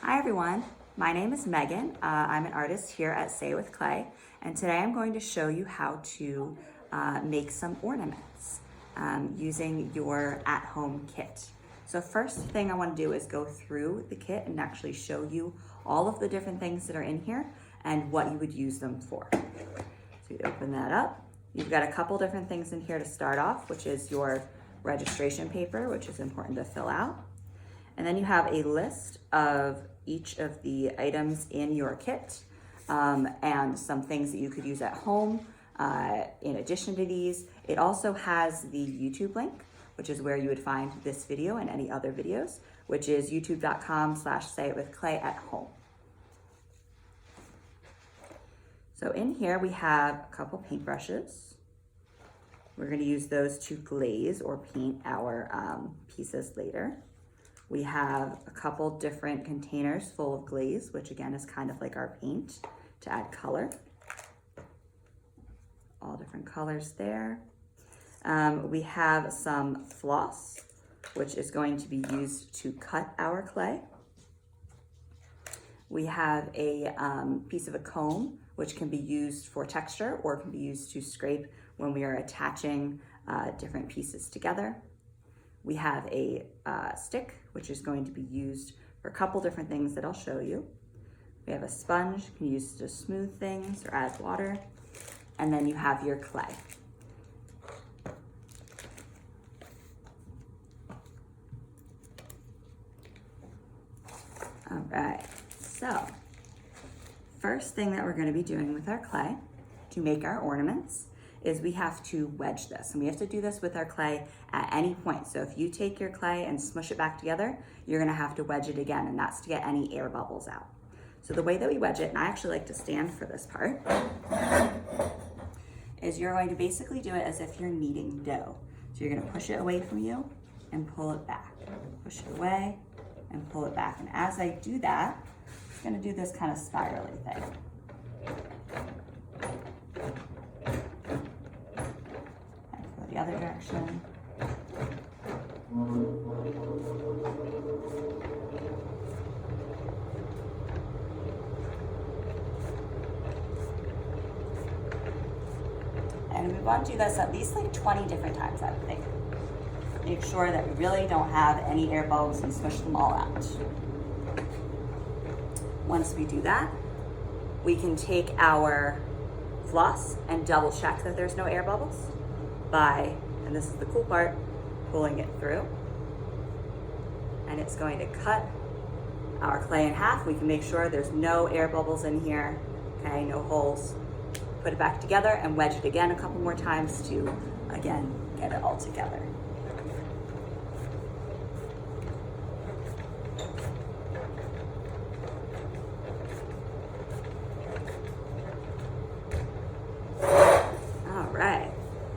Hi everyone, my name is Megan. I'm an artist here at Say with Clay, and today I'm going to show you how to make some ornaments using your at-home kit. So first thing I want to do is go through the kit and actually show you all of the different things that are in here and what you would use them for. So you open that up. You've got a couple different things in here to start off, which is your registration paper, which is important to fill out. And then you have a list of each of the items in your kit and some things that you could use at home in addition to these. It also has the YouTube link, which is where you would find this video and any other videos, which is youtube.com/sayitwithclayathome. So in here we have a couple paintbrushes. We're going to use those to glaze or paint our pieces later. We have a couple different containers full of glaze, which again is kind of like our paint to add color. All different colors there. We have some floss, which is going to be used to cut our clay. We have a piece of a comb, which can be used for texture or can be used to scrape when we are attaching different pieces together. We have a stick, which is going to be used for a couple different things that I'll show you. We have a sponge, you can use to smooth things or add water. And then you have your clay. All right, so first thing that we're going to be doing with our clay to make our ornaments is we have to wedge this, and we have to do this with our clay at any point. So if you take your clay and smush it back together, you're gonna have to wedge it again, and that's to get any air bubbles out. So the way that we wedge it, and I actually like to stand for this part, is you're going to basically do it as if you're kneading dough. So you're gonna push it away from you and pull it back. Push it away and pull it back. And as I do that, I'm gonna do this kind of spirally thing. The other direction. And we want to do this at least like 20 different times, I would think. Make sure that we really don't have any air bubbles and smush them all out. Once we do that, we can take our floss and double check that there's no air bubbles by, and this is the cool part, pulling it through. And it's going to cut our clay in half. We can make sure there's no air bubbles in here, okay, no holes. Put it back together and wedge it again a couple more times to, again, get it all together.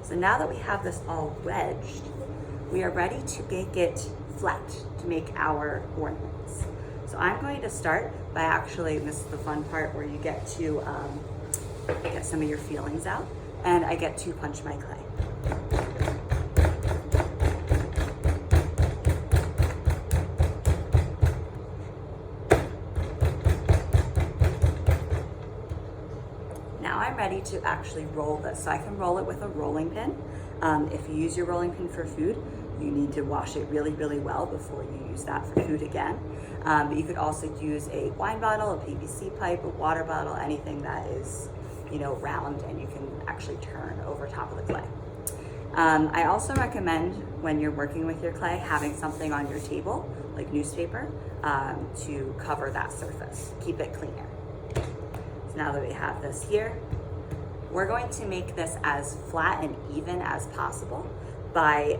So now that we have this all wedged, we are ready to make it flat, to make our ornaments. So I'm going to start by actually, and this is the fun part where you get to get some of your feelings out, and I get to punch my clay. Now I'm ready to actually roll this. So I can roll it with a rolling pin. If you use your rolling pin for food, you need to wash it really, really well before you use that for food again. But you could also use a wine bottle, a PVC pipe, a water bottle, anything that is, round and you can actually turn over top of the clay. I also recommend when you're working with your clay, having something on your table, like newspaper, to cover that surface, keep it cleaner. So now that we have this here, we're going to make this as flat and even as possible by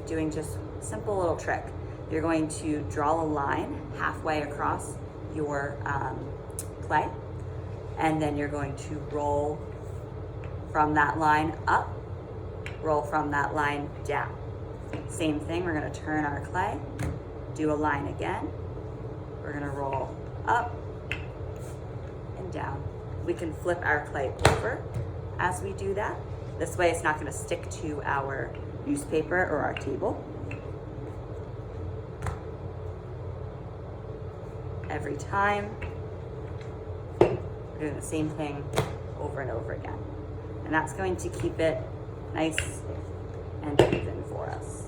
doing just a simple little trick. You're going to draw a line halfway across your clay, and then you're going to roll from that line up, roll from that line down. Same thing, we're gonna turn our clay, do a line again, we're gonna roll up and down. We can flip our clay over as we do that. This way it's not gonna stick to our newspaper or our table. every time. We're doing the same thing over and over again. And that's going to keep it nice and even for us.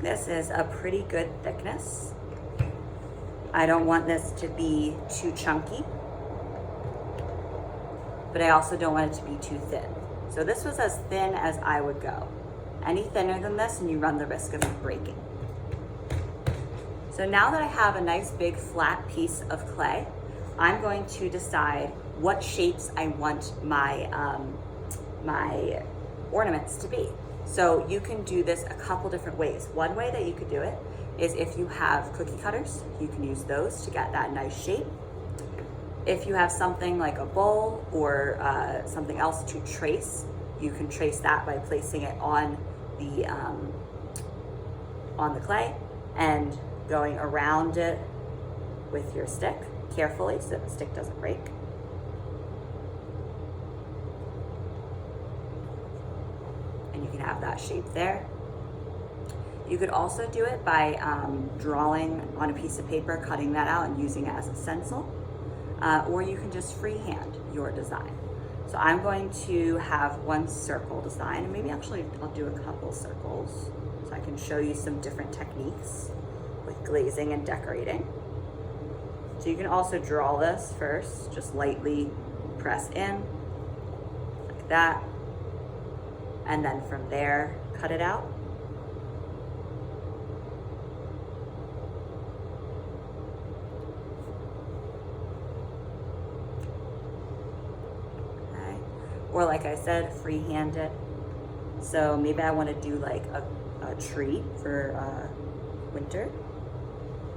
This is a pretty good thickness. I don't want this to be too chunky, but I also don't want it to be too thin. So this was as thin as I would go. Any thinner than this and you run the risk of it breaking. So now that I have a nice big flat piece of clay, I'm going to decide what shapes I want my, my ornaments to be. So you can do this a couple different ways. One way that you could do it is if you have cookie cutters, you can use those to get that nice shape. If you have something like a bowl or something else to trace, you can trace that by placing it on the clay and going around it with your stick carefully so that the stick doesn't break. And you can have that shape there. You could also do it by drawing on a piece of paper, cutting that out and using it as a stencil, or you can just freehand your design. So I'm going to have one circle design, and maybe actually I'll do a couple circles so I can show you some different techniques with glazing and decorating. So you can also draw this first, just lightly press in like that. And then from there, cut it out. Okay. Or like I said, freehand it. So maybe I want to do like a tree for winter.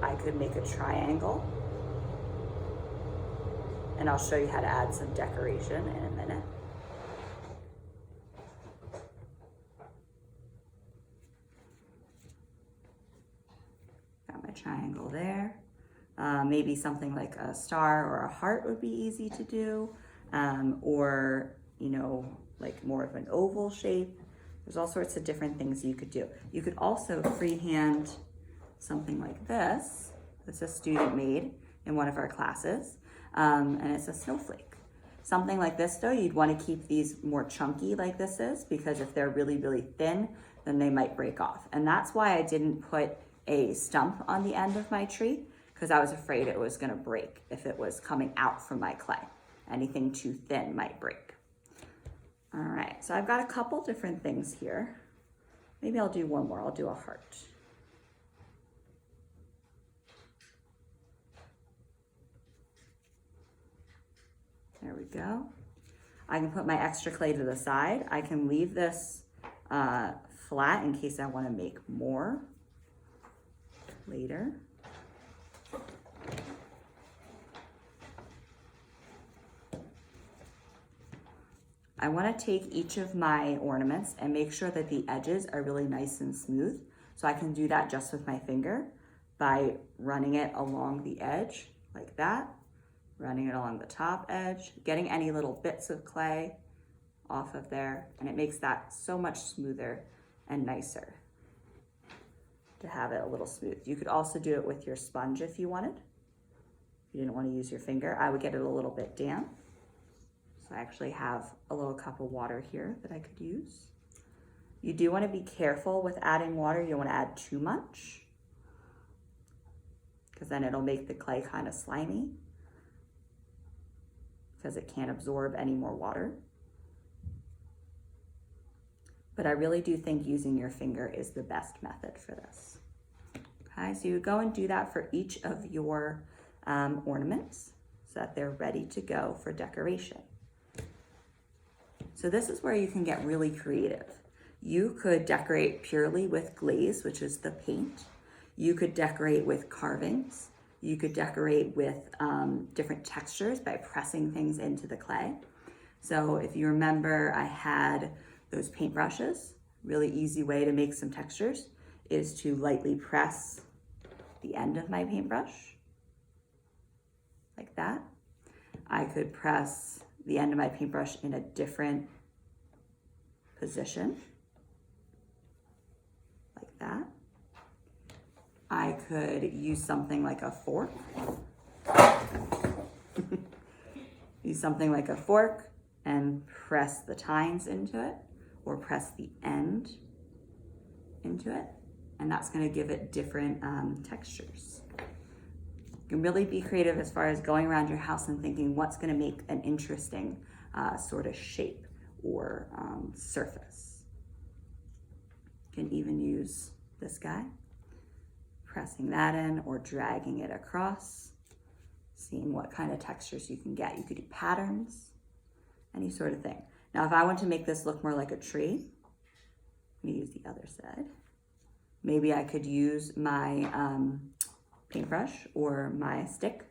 I could make a triangle. And I'll show you how to add some decoration in a minute. Triangle there. Maybe something like a star or a heart would be easy to do, or you know, like more of an oval shape. There's all sorts of different things you could do. You could also freehand something like this. It's a student made in one of our classes, and it's a snowflake. Something like this though, you'd want to keep these more chunky like this is, because if they're really, really thin, then they might break off. And that's why I didn't put a stump on the end of my tree, because I was afraid it was going to break if it was coming out from my clay. Anything too thin might break. All right, so I've got a couple different things here. Maybe I'll do one more. I'll do a heart. There we go. I can put my extra clay to the side. I can leave this flat in case I want to make more later. I want to take each of my ornaments and make sure that the edges are really nice and smooth. So I can do that just with my finger by running it along the edge like that, running it along the top edge, getting any little bits of clay off of there, and it makes that so much smoother and nicer to have it a little smooth. You could also do it with your sponge if you wanted. If you didn't want to use your finger, I would get it a little bit damp. So I actually have a little cup of water here that I could use. You do want to be careful with adding water. You don't want to add too much, because then it'll make the clay kind of slimy, because it can't absorb any more water. But I really do think using your finger is the best method for this. Okay, so you go and do that for each of your ornaments so that they're ready to go for decoration. So this is where you can get really creative. You could decorate purely with glaze, which is the paint. You could decorate with carvings, You could decorate with different textures by pressing things into the clay. So if you remember, I had those paintbrushes. Really easy way to make some textures is to lightly press the end of my paintbrush, like that. I could press the end of my paintbrush in a different position, like that. I could use something like a fork. Use something like a fork and press the tines into it, or press the end into it, and that's going to give it different textures. You can really be creative as far as going around your house and thinking what's going to make an interesting sort of shape or surface. You can even use this guy, pressing that in or dragging it across, seeing what kind of textures you can get. You could do patterns, any sort of thing. Now, if I want to make this look more like a tree, let me use the other side. Maybe I could use my paintbrush or my stick,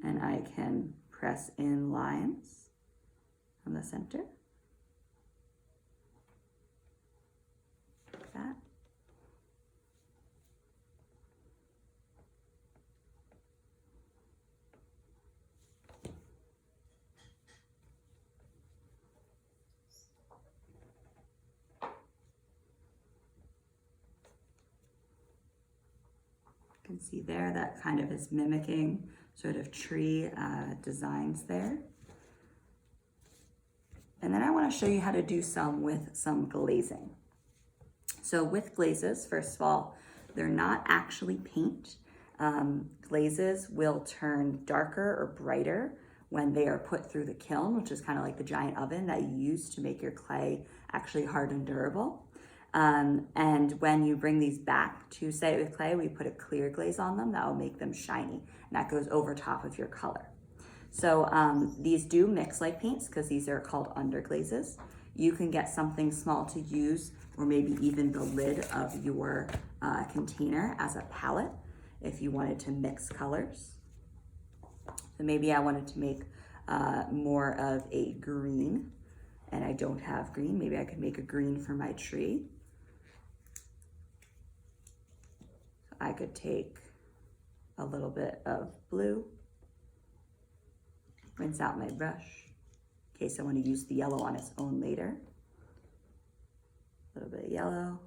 and I can press in lines from the center, like that. You can see there that kind of is mimicking sort of tree designs there. And then I want to show you how to do some with some glazing. So with glazes, first of all, they're not actually paint. Glazes will turn darker or brighter when they are put through the kiln, which is kind of like the giant oven that you use to make your clay actually hard and durable. And when you bring these back to set it with clay, we put a clear glaze on them that will make them shiny, and that goes over top of your color. So these do mix like paints because these are called underglazes. You can get something small to use, or maybe even the lid of your container as a palette if you wanted to mix colors. So maybe I wanted to make more of a green, and I don't have green. Maybe I could make a green for my tree. So I could take a little bit of blue, rinse out my brush in case I want to use the yellow on its own later. A little bit of yellow,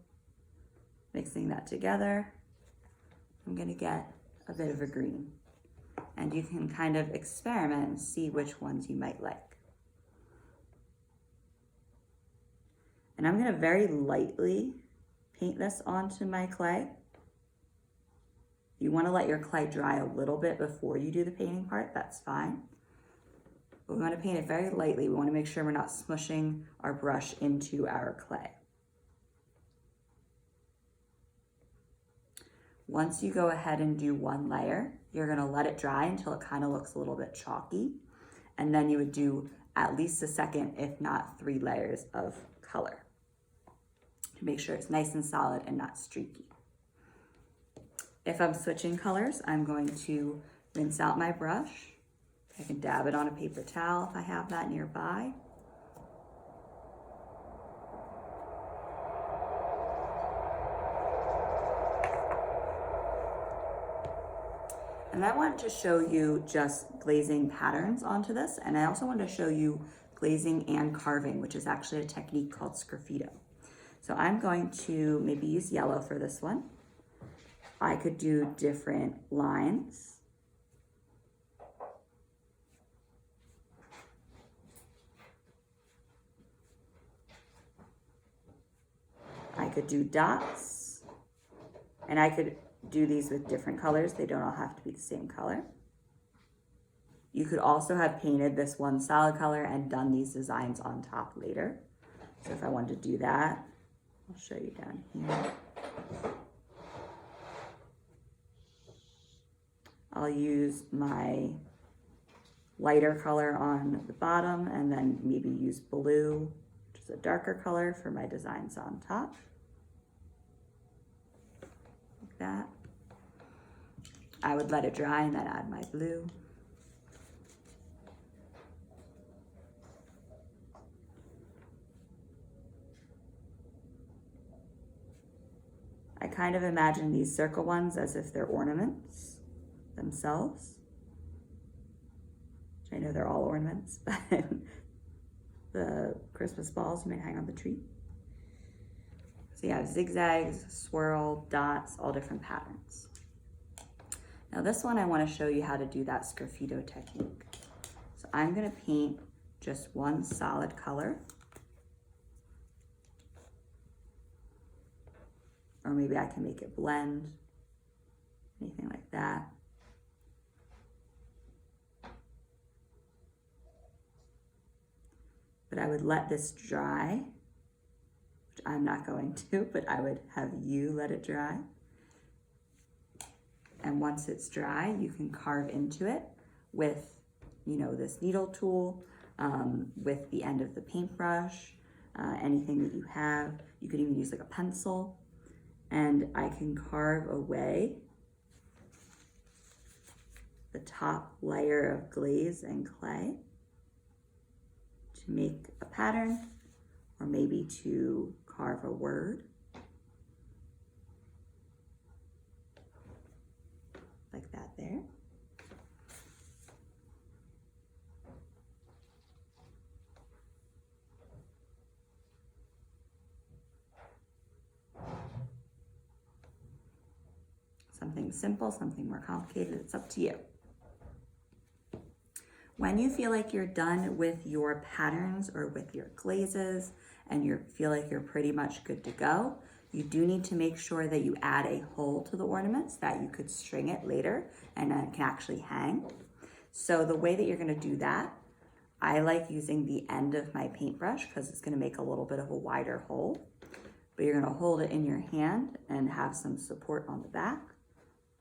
mixing that together. I'm going to get a bit of a green, and you can kind of experiment and see which ones you might like. And I'm going to very lightly paint this onto my clay. You want to let your clay dry a little bit before you do the painting part, that's fine. But we want to paint it very lightly. We want to make sure we're not smushing our brush into our clay. Once you go ahead and do one layer, you're going to let it dry until it kind of looks a little bit chalky. And then you would do at least a second, if not 3 layers of color to make sure it's nice and solid and not streaky. If I'm switching colors, I'm going to rinse out my brush. I can dab it on a paper towel if I have that nearby. And I want to show you just glazing patterns onto this, and I also want to show you glazing and carving, which is actually a technique called sgraffito. So I'm going to maybe use yellow for this one. I could do different lines. I could do dots, and I could do these with different colors. They don't all have to be the same color. You could also have painted this one solid color and done these designs on top later. So if I wanted to do that, I'll show you down here. I'll use my lighter color on the bottom and then maybe use blue, which is a darker color, for my designs on top. Like that. I would let it dry and then add my blue. I kind of imagine these circle ones as if they're ornaments themselves. I know they're all ornaments, but the Christmas balls you might hang on the tree. So you have zigzags, swirl, dots, all different patterns. Now this one I want to show you how to do that sgraffito technique. So I'm going to paint just one solid color. Or maybe I can make it blend, anything like that. But I would let this dry, which I'm not going to, but I would have you let it dry. And once it's dry, you can carve into it with, you know, this needle tool, with the end of the paintbrush, anything that you have. You could even use like a pencil. And I can carve away the top layer of glaze and clay to make a pattern, or maybe to carve a word. Like that there. Something simple, something more complicated, it's up to you. When you feel like you're done with your patterns or with your glazes and you feel like you're pretty much good to go, you do need to make sure that you add a hole to the ornaments that you could string it later and it can actually hang. So the way that you're gonna do that, I like using the end of my paintbrush because it's gonna make a little bit of a wider hole. But you're gonna hold it in your hand and have some support on the back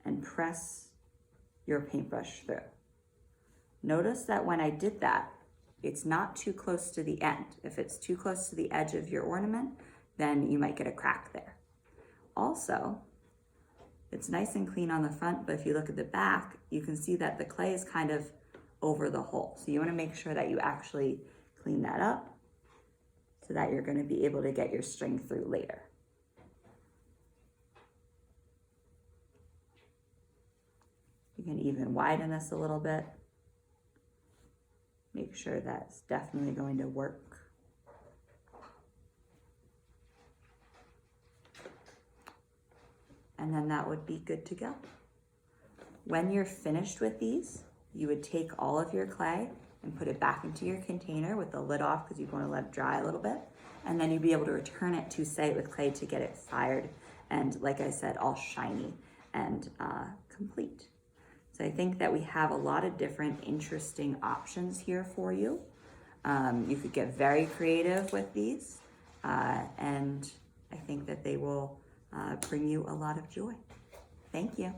and press your paintbrush through. Notice that when I did that, it's not too close to the end. If it's too close to the edge of your ornament, then you might get a crack there. Also, it's nice and clean on the front, but if you look at the back, you can see that the clay is kind of over the hole. So you wanna make sure that you actually clean that up so that you're gonna be able to get your string through later. You can even widen this a little bit. Make sure that's definitely going to work. And then that would be good to go. When you're finished with these, you would take all of your clay and put it back into your container with the lid off because you want to let it dry a little bit. And then you'd be able to return it to Say It With Clay to get it fired. And like I said, all shiny and complete. So I think that we have a lot of different interesting options here for you. You could get very creative with these, and I think that they will bring you a lot of joy. Thank you.